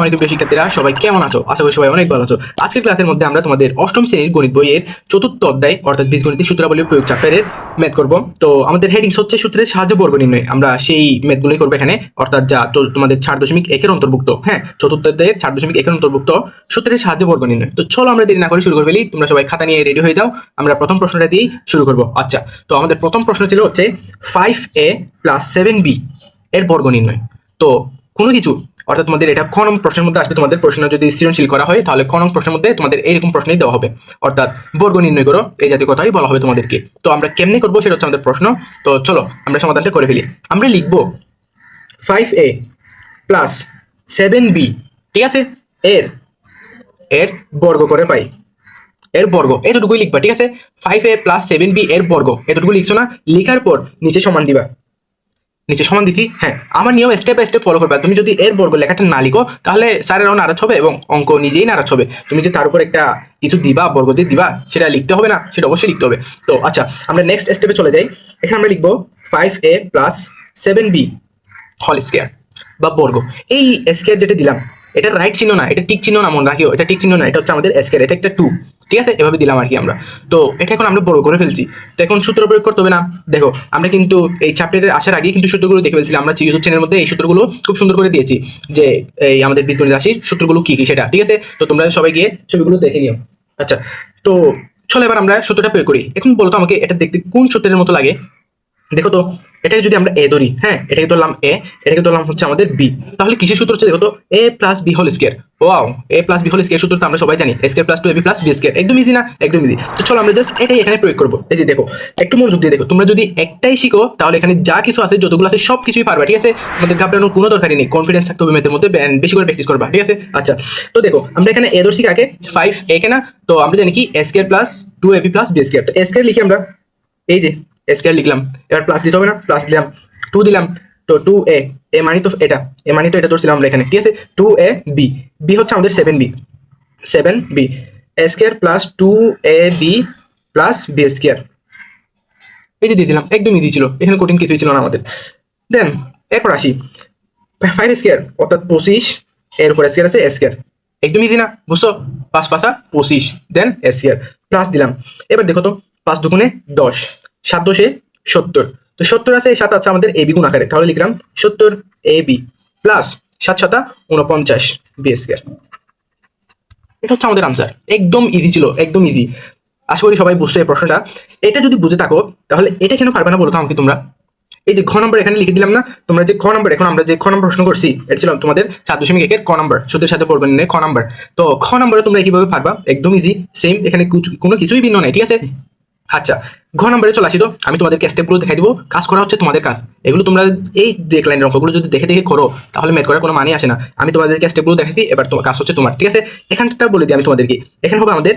আসসালামু আলাইকুম প্রিয় শিক্ষার্থীরা, সবাই কেমন আছো? আশা করি সবাই অনেক ভালো আছো। আজকের ক্লাসের মধ্যে আমরা তোমাদের অষ্টম শ্রেণীর গণিত বইয়ের চতুর্থ অধ্যায় অর্থাৎ বীজগণিতের সূত্রাবলী প্রয়োগ চ্যাপ্টারের ম্যাথ করব। তো আমাদের হেডিংস হচ্ছে সূত্রের সাহায্যে বর্গ নির্ণয়। আমরা সেই ম্যাথগুলোই করবো এখানে, অর্থাৎ যা তোমাদের 4.1 অন্তর্ভুক্ত। হ্যাঁ, চতুর্থ অধ্যায়ের 4.1 অন্তর্ভুক্ত সূত্রের সাহায্যে বর্গ নির্ণয়। তো চলো আমরা দেরি না করে শুরু করে ফেলি। তোমরা সবাই খাতা নিয়ে রেডি হয়ে যাও। আমরা প্রথম প্রশ্নটা দিয়েই শুরু করব। আচ্ছা, তো আমাদের প্রথম প্রশ্ন ছিল হচ্ছে 5a + 7b এর বর্গ নির্ণয়। তো কোনো কিছু, অর্থাৎ তোমাদের এটা খ নং প্রশ্নের মধ্যে আসবে। তোমাদের প্রশ্ন যদি সৃজনশীল করা হয় তাহলে খ নং প্রশ্নের মধ্যে তোমাদের এইরকম প্রশ্নই দেওয়া হবে, অর্থাৎ বর্গ নির্ণয় করো, এই জাতীয় কথাই বলা হবে তোমাদেরকে। তো আমরা কেমনে করবো সেটা হচ্ছে আমাদের প্রশ্ন। তো চলো আমরা সমাধানটা করে ফেলি। আমরা লিখবো 5a + 7b, ঠিক আছে, এর এর বর্গ করে পাই। এর বর্গ এতটুকুই লিখবা, ঠিক আছে। 5a + 7b এর বর্গ এতটুকু লিখছো না, লিখার পর নিচে সমান দিবা। নিচে সমান দিচ্ছি, হ্যাঁ, আমার নিয়ম স্টেপ বাই স্টেপ ফলো করবে। তুমি যদি এর বর্গ লেখাটা না লিখো তাহলে স্যারেরাও নারাজ হবে এবং অঙ্ক নিজেই নারাজ হবে। তুমি যে তার উপর একটা কিছু দিবা, বর্গ যে দিবা সেটা লিখতে হবে না, সেটা অবশ্যই লিখতে হবে। তো আচ্ছা, আমরা নেক্সট স্টেপে চলে যাই। এখানে আমরা লিখবো 5a + 7b হোল স্কয়ার বা বর্গ। এই স্কয়ার যেটা দিলাম এটা রাইট চিহ্ন না, এটা টিক চিহ্ন না, মনে রাখিও, এটা টিক চিহ্ন না, এটা হচ্ছে আমাদের স্কয়ার, এটা একটা 2, ঠিক আছে, এভাবে দিলাম আর কি আমরা। তো এটা এখন আমরা বড় করে ফেলছি। তো এখন সূত্র প্রয়োগ করতে হবে না। দেখো আমরা কিন্তু এই চ্যাপ্টারের আসার আগে কিন্তু সূত্রগুলো দেখে ফেলছিলাম। আমরা ইউটিউব চ্যানেলের মধ্যে এই সূত্রগুলো খুব সুন্দর করে দিয়েছি, যে এই আমাদের বীজগণিত রাশির সূত্রগুলো কি কি সেটা, ঠিক আছে। তো তোমরা সবাই গিয়ে ছবিগুলো দেখে নিও। আচ্ছা, তো চলো এবার আমরা সূত্রটা প্রয়োগ করি। এখন বলো তো আমাকে এটা দেখতে কোন সূত্রের মতো লাগে। দেখো তো, এটাকে যদি আমরা এ ধরি, হ্যাঁ, এটাকে ধরলাম এ, এটাকে ধরলাম হচ্ছে আমাদের বি, তাহলে কিসের সূত্র হচ্ছে? দেখো তো, a + b whole square. Wow, a + b whole square সূত্র তো আমরা সবাই জানি, a² + 2ab + b স্কয়ার। একদম ইজি না? একদম ইজি। তো চলো আমরা জাস্ট এটাই এখানে প্রয়োগ করব। এই যে দেখো, একটু মনোযোগ দিয়ে দেখো। তোমরা যদি একটাই শিখো তাহলে এখানে যা কিছু আছে, যতগুলো আছে সব কিছুই পারবা, ঠিক আছে। তোমাদের ঘাবড়ানোর কোনো দরকারই নেই, কনফিডেন্স থাকতে হবে ম্যাথের মধ্যে, বেশি করে প্র্যাকটিস করবা, ঠিক আছে। আচ্ছা, তো দেখো আমরা এখানে এ ধরছি কাকে? 5a কে না? তো আমরা জানি কি a² + 2ab + b স্কয়ার। তো a স্কয়ার লিখি আমরা, এই যে স্কয়ার লিখলাম। এবার প্লাস দিতে হবে না? প্লাস দিলাম, 2 দিলাম। তো 2a, এ মানে তো এটা, এ মানে তো এটা ধরছিলাম আমরা এখানে, ঠিক আছে। 2ab, b হচ্ছে আমাদের 7b, 7b a square + 2ab + b square. এই যে দিয়ে দিলাম, একদমই দিয়েছিল, এখানে কঠিন কিছুই ছিল না আমাদের। দেন এরপর আসি 5 স্কয়ার অর্থাৎ 25, এর উপর স্কয়ার আছে স্কয়ার। একদম ইজি না? বুঝছো? 5 × 5 = 25, দেন স্কয়ার প্লাস দিলাম। এবার দেখো তো, 5 × 2 = 10, 7 × 2 = 70। তো 70 আছে, এই 7 আছে আমাদের এবি গুণ আকারে, তাহলে লিখলাম 70 এবি প্লাস 7 × 7 = 49 বি স্কয়ার। এটা হচ্ছে আমাদের আনসার। একদম ইজি ছিল, একদম ইজি। আশা করি সবাই বুঝছো এই প্রশ্নটা। এটা যদি বুঝে থাকো তাহলে এটা কেন পারবে না বলো তো আমাকে তোমরা? এই যে খ নম্বর এখানে লিখে দিলাম না, তোমরা যে খ নম্বর, এখন আমরা যে খ নম্বর প্রশ্ন করছি এটা ছিল তোমাদের 4.1 এর ক নম্বর, সূত্রের সাথে বর্গ নির্ণয় খ নম্বর। তো খ নম্বরে তোমরা কিভাবে পারবা? একদম ইজি, সেম, এখানে কোনো কিছুই ভিন্ন নাই, ঠিক আছে। আচ্ছা, ঘ নম্বরে চলে আসি। তো আমি তোমাদেরকে স্টেপগুলো দেখাই দিব, কাজ করা হচ্ছে তোমাদের কাজ। এগুলো তোমরা এই 2 লাইনের অঙ্কগুলো যদি দেখে দেখে করো তাহলে ম্যাথ করার কোনো মানে আসে না। আমি তোমাদেরকে স্টেপগুলো দেখাইছি, এবার তোমার কাজ হচ্ছে তোমার, ঠিক আছে। এখানটা বলে দিই আমি তোমাদেরকে, এখানে হবে আমাদের,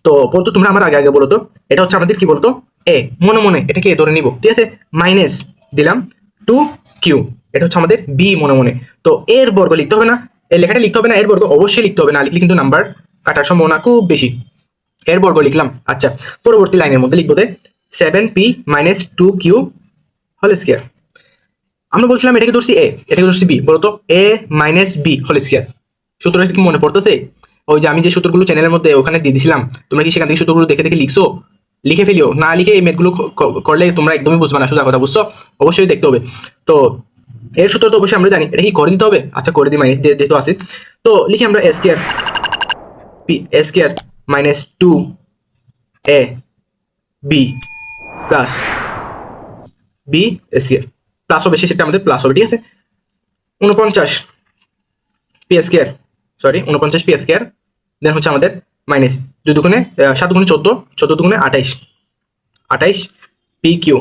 তো বলতো তোমরা আমার আগে আগে বলো তো, এটা হচ্ছে আমাদের কি বলতো? এ, মনে মনে এটাকে ধরে নিব, ঠিক আছে। মাইনাস দিলাম 2q, এটা হচ্ছে আমাদের বি মনে মনে। তো এর বর্গ লিখতে হবে না, এই লেখাটা লিখতে হবে না, এর বর্গ অবশ্যই লিখতে হবে, না লিখলে কিন্তু নাম্বার কাটার সম্ভাবনা খুব বেশি। এর বর্গ লিখলাম। আচ্ছা, পরবর্তী লাইনের মধ্যে লিখবো 7p - 2q হোল স্কয়ার। আমরা বলছিলাম এটাকে ধরছি এ, এটাকে ধরছি বি, বলতো a - b হোল স্কয়ার। সূত্রটা কি মনে পড়তেছে? ওই যে আমি যে সূত্রগুলো চ্যানেলের মধ্যে ওখানে দিয়ে দিছিলাম, তোমরা কি সেখান থেকে সূত্রগুলো দেখে দেখে লিখছো? লিখে ফেলিও, না লিখে এই ম্যাথগুলো করলে তোমরা একদমই বুঝবে না, সোজা কথা, বুঝছো? অবশ্যই দেখতে হবে। তো এর সূত্র তো অবশ্যই আমরা জানি, এটা কি করে দিতে হবে? আচ্ছা, করে দিই, মাইনাস যেহেতু আছে। তো লিখি আমরা a square - 2a b plus B square, plus হবে শেষেরটা আমাদের প্লাস হবে, ঠিক আছে। 49 P square, sorry 49 P square, then হচ্ছে আমাদের মাইনাস 2 দুগুণে 7 দুগুণে 14, 14 দুগুণে 28, 28 পি কিউ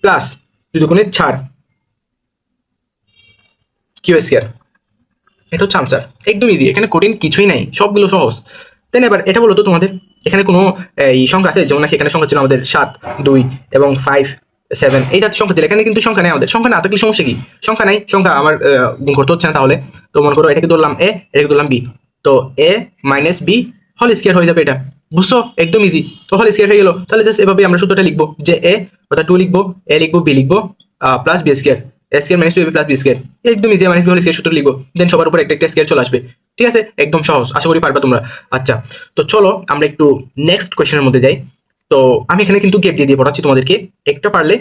প্লাস 2 দুগুণে 4 কিউ স্কয়ার। এটা হচ্ছে আনসার, একদম ইজি, এখানে কঠিন কিছুই নাই, সবগুলো সহজ। দেন এবার এটা বলো তো, তোমাদের এখানে কোনো এই সংখ্যা আছে? যেমন নাকি এখানে সংখ্যা ছিল আমাদের 7, 2 এবং 5, 7, এই জাতীয় সংখ্যা ছিল। এখানে কিন্তু সংখ্যা নেই আমাদের, সংখ্যা না থাকলে সমস্যা কি? সংখ্যা নাই, সংখ্যা আমার গুণ করতে হচ্ছে না তাহলে। তো মনে করো এটাকে ধরলাম এ, এটাকে ধরলাম বি, তো a - b হোল স্কয়ার হয়ে যাবে এটা, বুঝছো? একদম ইজি। তো হোল স্কয়ার হয়ে গেল, তাহলে জাস্ট এভাবে আমরা সূত্রটা লিখবো যে a অর্থাৎ 2 লিখবো, a লিখবো, b লিখবো plus b square. A square minus 2ab plus B square, একদম easy. Minus B whole square সূত্র লিখো, দেন সবার উপর একটা একটা স্কয়ার চলে আসবে। ঠিক আছে, একদম সহজ, আশা করি পারবা তোমরা। আচ্ছা, তো চলো আমরা একটু নেক্সট কোয়েশ্চেনের মধ্যে যাই। তো আমি এখানে কিন্তু গ্যাপ দিয়ে পড়াচ্ছি তোমাদেরকে, একটা পারলে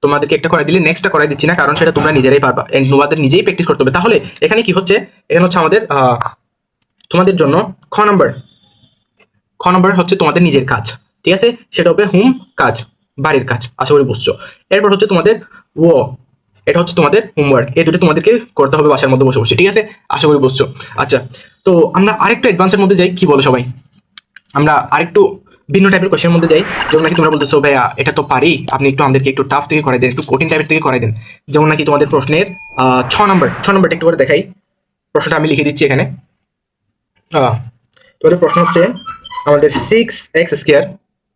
তোমাদেরকে একটা করে দিলে নেক্সটটা করাই দিচ্ছি না, কারণ সেটা তোমরা নিজেরাই পারবা এন্ড তোমাদের নিজেই প্র্যাকটিস করতে হবে। তাহলে এখানে কি হচ্ছে, এখানে হচ্ছে আমাদের তোমাদের জন্য খ নাম্বার হচ্ছে তোমাদের নিজের কাজ। ঠিক আছে, সেটা হবে হোম কাজ, বাড়ির কাজ, আশা করি বুঝছো। এরপর হচ্ছে তোমাদের ও, এটা হচ্ছে তোমাদের হোমওয়ার্ক, এই দুটো তোমাদেরকে করতে হবে বাসার মধ্যে বসে বসে। ঠিক আছে, আশা করি বুঝছো। আচ্ছা, তো আমরা আরেকটু অ্যাডভান্সের মধ্যে যাই, কি বলো সবাই? আমরা আরেকটু ভিন্ন টাইপের কোয়েশ্চেনের মধ্যে যাই। যেমন নাকি তোমরা বলতেছো ভাইয়া এটা তো পারি, আপনি একটু আমাদেরকে একটু টাফ থেকে করাই দেন, একটু কঠিন টাইপের থেকে করাই দেন। যেমন নাকি তোমাদের প্রশ্নের 6 নাম্বারটা একটু করে দেখাই। প্রশ্নটা আমি লিখে দিচ্ছি এখানে। তোমাদের প্রশ্ন হচ্ছে আমাদের 6x স্কয়ার,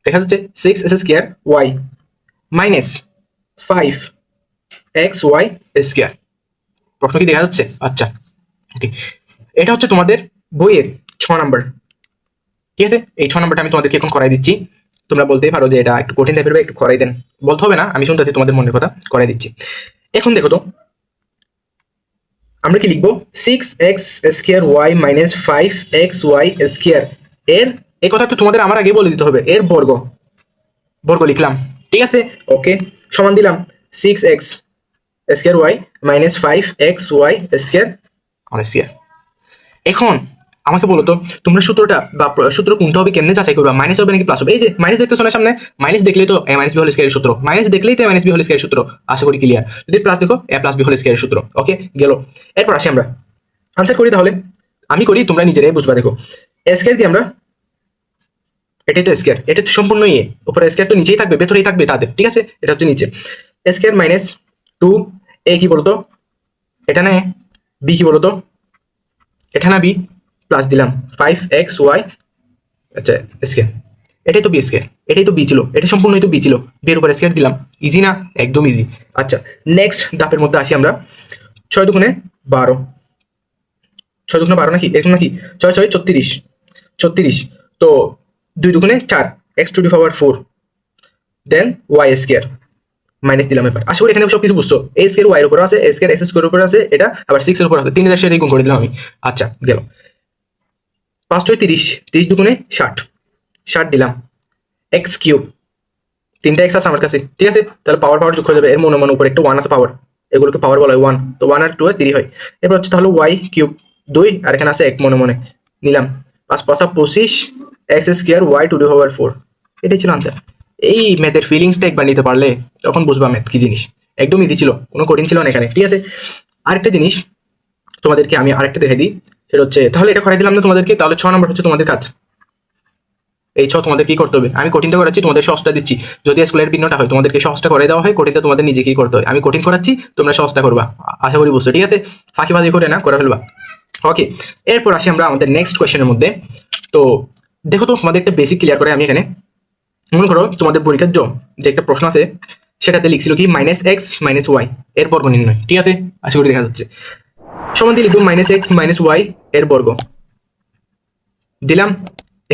দেখা যাচ্ছে 6s square y minus 5xy square. প্রশ্ন কি দেখা যাচ্ছে? আচ্ছা, ওকে, এটা হচ্ছে তোমাদের বইয়ের 6 নাম্বার। ঠিক আছে, এই 6 নাম্বারটা আমি তোমাদেরকে এখন করাই দিচ্ছি। তোমরা বলতেই পারো যে এটা একটু কঠিন টাইপের, একটু করাই দেন, বলতে হবে না, আমি শুনতেছি তোমাদের মনের কথা, করাই দিচ্ছি। এখন দেখো তো আমরা কি লিখবো, 6x square y minus 5xy square এর, এই কথা তো তোমাদের আমার আগে বলে দিতে হবে, এর বর্গ লিখলাম। ঠিক আছে, ওকে, সমান দিলাম 6x square y minus 5xy square square. এখন আমাকে বলো তো তোমরা সূত্রটা বা সূত্র কোনটা হবে কেমনে যাচাই করবা, মাইনাস হবে নাকি প্লাস হবে? এই যে মাইনাস দেখতেছো না সামনে, মাইনাস দেখলেই তো a মাইনাস b হোল স্কয়ারের সূত্র, মাইনাস দেখলেই তো a মাইনাস b হোল স্কয়ারের সূত্র, আশা করি ক্লিয়ার। যদি প্লাস দেখো a প্লাস b হোল স্কয়ারের সূত্র। ওকে, গেল। এরপর আসি আমরা আনসার করি, তাহলে আমি করি, তোমরা নিজেরাই বুঝবা। দেখো a স্কয়ার দিয়ে আমরা, এটাই তো স্কয়ার, এটা তো সম্পূর্ণ ইয়ে, উপরে স্কয়ার তো নিচেই থাকবে, ভেতরেই থাকবে তাদের। ঠিক আছে, এটা হচ্ছে নিচে a স্কয়ার মাইনাস 2a কি বলতো, এটা না b কি বলতো, এটা না b, প্লাস দিলাম 5xy, আচ্ছা স্কয়ার, এটাই তো বি স্কয়ার, এটাই তো বি ছিল, এটা সম্পূর্ণই তো বি ছিল, বিয়ের উপর স্কয়ার দিলাম, ইজি না? একদম ইজি। আচ্ছা, নেক্সট ধাপের মধ্যে আসি আমরা। 6 দুগুণে 12, 6 দুগুণে 12 নাকি এরকম নাকি, 6 6 36, তো 2 দুগুণে 4, x to the power 4, then y square minus দিলাম। এবার আশা করি এখানে সব কিছু বুঝছো, a স্কয়ার y এর উপর আছে, a স্কয়ার x স্কয়ার এর উপর আছে, এটা আবার 6 এর উপর আছে, 3000 সাথে গুণ করে দিলাম আমি। আচ্ছা, গেল। 5 6 30, 30 দুগুণে 60 দিলাম, এক্স কিউব, 3টা এক্স আছে আমার কাছে। ঠিক আছে, তাহলে পাওয়ার যোগ হয়ে যাবে, এর মনে উপরে একটা 1 আছে পাওয়ার, এগুলোকে পাওয়ার বলা হয় 1, তো 1 আর 2 এ 3 হয়। এরপর হচ্ছে তাহলে y কিউব 2, আর এখানে আছে 1 মনে নিলাম, 5 5 25 x square y to the power 4। এটাই ছিল আনসার। এই ম্যাথের ফিলিংসটা একবার নিতে পারলে তখন বুঝবা ম্যাথ কি জিনিস, একদম ইজি ছিল, কোনো কঠিন ছিল না এখানে। ঠিক আছে, আরেকটা জিনিস তোমাদেরকে আমি আরেকটা দেখে দিই, সেটা হচ্ছে, তাহলে এটা করাই দিলাম না তোমাদেরকে, তাহলে 6 নম্বর হচ্ছে তোমাদের কাজ। এই 6 তোমাদের কি করতে হবে, আমি কঠিনটা করাচ্ছি, তোমাদের সহজটা দিচ্ছি। যদি স্কুলের ভিন্নটা হয় তোমাদেরকে সহজটা করে দেওয়া হয়, কঠিনটা তোমাদের নিজেকেই করতে হয়। আমি কঠিন করাচ্ছি, তোমরা সহজটা করবা, আশা করি বুঝছো। ঠিক আছে, ফাঁকিবাজি করে না, করে ফেলবা। ওকে, এরপর আসি আমরা আমাদের নেক্সট কোয়েশ্চেনের মধ্যে। তো দেখো তো তোমাদের একটা বেসিক ক্লিয়ার করে আমি এখানে, মনে করো তোমাদের পরীক্ষার যে একটা প্রশ্ন আছে, সেটাতে লিখছিল কি মাইনাস এক্স মাইনাস ওয়াই এর বর্গ নির্ণয়। ঠিক আছে, আশা করি দেখা যাচ্ছে। সমান দিয়ে লিখবো মাইনাস এক্স মাইনাস ওয়াই এর বর্গ দিলাম।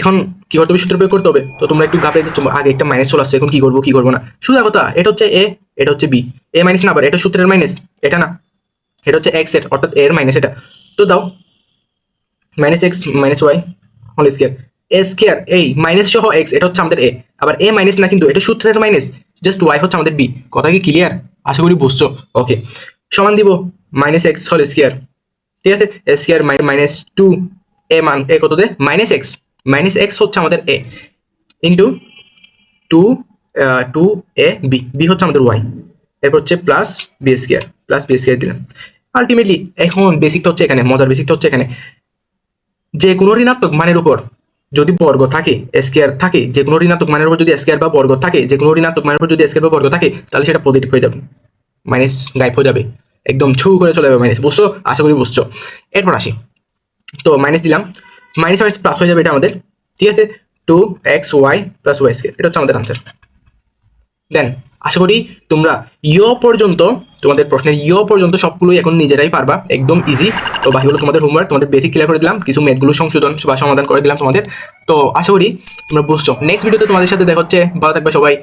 এখন কি করতে হবে, সূত্র প্রয়োগ করতে হবে। তো তোমরা একটু ঘাবড়ে যাচ্ছ, আগে একটা মাইনাস চলে আসছে, এখন কি করবো না, সোজা কথা, এটা হচ্ছে এ, এটা হচ্ছে বি, এ মাইনাস না, আবার এটা সূত্রের মাইনাস, এটা না, এটা হচ্ছে এক্স এর, অর্থাৎ এর মাইনাস এটা, তো দাও minus x minus y whole square, A square এই মাইনাস সহ এক্স, এটা হচ্ছে আমাদের এ, আবার এ মাইনাস না কিন্তু, এটা সূত্রের মাইনাস, জাস্ট ওয়াই হচ্ছে আমাদের বি। কথা কি ক্লিয়ার? আশা করি বুঝছো। ওকে, সমান দিব মাইনাস এক্স হোল স্কয়ার। ঠিক আছে, এ স্কয়ার মাইনাস 2 এ মান এ কত দে মাইনাস এক্স হচ্ছে আমাদের এ ইন্টু 2 এ বি, বি হচ্ছে আমাদের ওয়াই, এরপর হচ্ছে প্লাস বি স্কয়ার দিলাম। আলটিমেটলি এখন বেসিকটা হচ্ছে এখানে, মজার বেসিকটা হচ্ছে এখানে, যে কোনো ঋণাত্মক মানের উপর যদি বর্গ থাকে, স্কয়ার থাকে, যে কোনো ঋণাত্মক মানের উপর যদি স্কয়ার বা বর্গ থাকে, যে কোনো ঋণাত্মক মানের উপর যদি স্কয়ার বা বর্গ থাকে, তাহলে সেটা পজিটিভ হয়ে যাবে, মাইনাস গায়েব হয়ে যাবে, একদম ছু করে চলে যাবে মাইনাস। বুঝছো? আশা করি বুঝছো। এরপর আসি, তো মাইনাস দিলাম, মাইনাস প্লাস হয়ে যাবে এটা আমাদের। ঠিক আছে, 2xy প্লাস ওয়াই স্কয়ার, এটা হচ্ছে আমাদের আনসার। দেন আশা করি তোমরা পর্যন্ত, তোমাদের প্রশ্নের পর্যন্ত সবগুলোই এখন নিজেরাই পারবা, একদম ইজি। তো বাকিগুলো তোমাদের হোমওয়ার্ক, তোমাদের বেসিক ক্লিয়ার করে দিলাম, কিছু ম্যাথগুলো সংশোধন বা সমাধান করে দিলাম তোমাদের। তো আশা করি তোমরা বুঝছো। নেক্সট ভিডিওতে তোমাদের সাথে দেখা হচ্ছে, ভালো থাকবে সবাই।